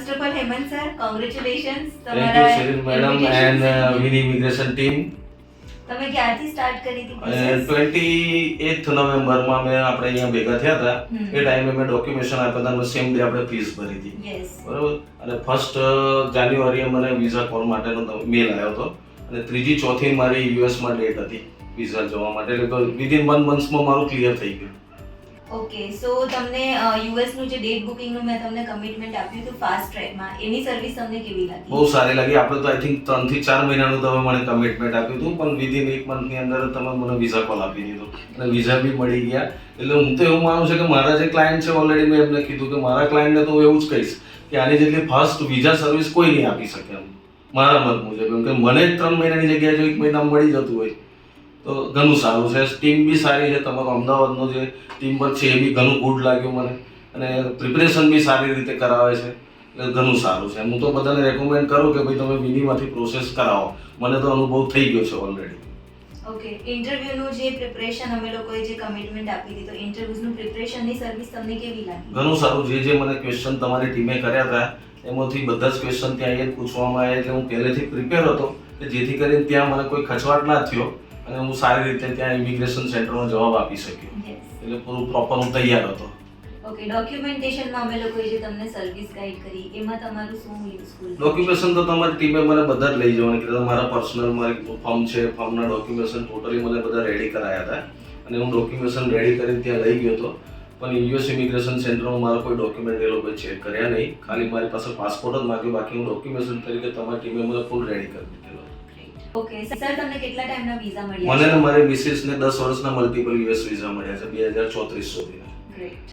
first of all, Hemant sir, congratulations. Thank you, Sherin madam and Vini Immigration team. તમે ક્યારથી start કરી હતી process? 28th નવેમ્બરમાં મેં આપણે અહીંયા ભેગા થયા હતા. હમ. એ ટાઈમે મેં ડોક્યુમેન્ટેશન આપ્યા હતા, સેમ ડે આપણે ફીસ ભરી હતી. Yes. બરાબર. અને ફર્સ્ટ જાન્યુઆરીએ મને વિઝા કોલ માટેનો મેલ આવ્યો હતો અને ત્રીજી ચોથી મારી યુએસમાં ડેટ હતી વિઝા જવા માટે. એટલે તો વિધિન 1 મંથમાં મારું ક્લિયર થઈ ગયું. ઓકે, સો તમને યુએસ નું જે ડેટ બુકિંગ નું મેં તમને કમિટમેન્ટ આપ્યું હતું ફાસ્ટ ટ્રેકમાં, એની સર્વિસ તમને કેવી લાગી? બહુ સારી લાગી. આપણે તો આઈ થિંક 3 થી 4 મહિનાનું તમે મને કમિટમેન્ટ આપ્યું હતું, પણ વિધિન 1 મંથની અંદર તમે મને વિઝા કોલ આપી દીધો અને વિઝા બી મળી ગયા. એટલે હું તો એવું માનું છું કે મારા જે ક્લાયન્ટ છે ઓલરેડી મેં એમને કીધું કે મારા ક્લાયન્ટને તો હું એવું જ કહીશ કે આની જેટલી ફાસ્ટ વિઝા સર્વિસ કોઈ નહીં આપી શકે એમ, મારા મત મુજબ. કેમ કે મને જ 3 મહિનાની જગ્યાએ જો 1 મહિનામાં મળી જતું હોય તો ઘણું સારું છે. ટીમ બી સારી છે, તમારો અમદાવાદનો જે ટીમ વર્ક છે એ બી ઘણું ગુડ લાગ્યું મને, અને પ્રિપરેશન બી સારી રીતે કરાવે છે, એટલે ઘણું સારું છે. હું તો બધાને રેકમેન્ડ કરું કે ભાઈ તમે વિનીમાંથી પ્રોસેસ કરાવો. મને તો અનુભવ થઈ ગયો છે ઓલરેડી. ઓકે, ઇન્ટરવ્યુનું જે પ્રિપરેશન અમે લોકોએ જે કમિટમેન્ટ આપી હતી, તો ઇન્ટરવ્યુઝનું પ્રિપરેશનની સર્વિસ તમને કેવી લાગી? ઘણું સારું. જે મને ક્વેશ્ચન તમારી ટીમે કર્યા હતા એમાંથી બધા જ ક્વેશ્ચન ત્યાં અહીંયા પૂછવામાં આવ્યા, એટલે હું પહેલેથી પ્રિપેર હતો કે જેથી કરીને ત્યાં મને કોઈ ખચવાટ ના થયો અને હું સારી રીતે ત્યાં ઇમિગ્રેશન સેન્ટરનો જવાબ આપી શક્યો. Yes. એટલે પૂરું પ્રોપર હું તૈયાર હતો. ઓકે, ડોક્યુમેન્ટેશનમાં અમે લોકોએ જે તમને સર્વિસ ગાઈડ કરી, એમાં તમારું શું યુઝફુલ? ડોક્યુમેન્ટેશન તો તમારી ટીમે મને બધા જ લઈ જવાનું કીધું. મારા પર્સનલ મારી ફોર્મ છે, ફોર્મના ડોક્યુમેન્ટેશન ટોટલી મને બધા રેડી કરાયા હતા અને હું ડોક્યુમેન્ટેશન રેડી કરીને ત્યાં લઈ ગયો હતો. પણ યુએસ ઇમિગ્રેશન સેન્ટરમાં મારા કોઈ ડોક્યુમેન્ટ એ લોકોએ ચેક કર્યા નહીં, ખાલી મારી પાસે પાસપોર્ટ જ માંગ્યો. બાકી હું ડોક્યુમેન્ટેશન તરીકે તમારી ટીમે મને ફૂલ રેડી કરી દીધેલો. ઓકે સર, તમને કેટલા ટાઈમના વિઝા મળ્યા મને ને મારી મિસિસને 10 વર્ષના મલ્ટિપલ યુએસ વિઝા મળ્યા છે 2034 સુધીના. ગ્રેટ.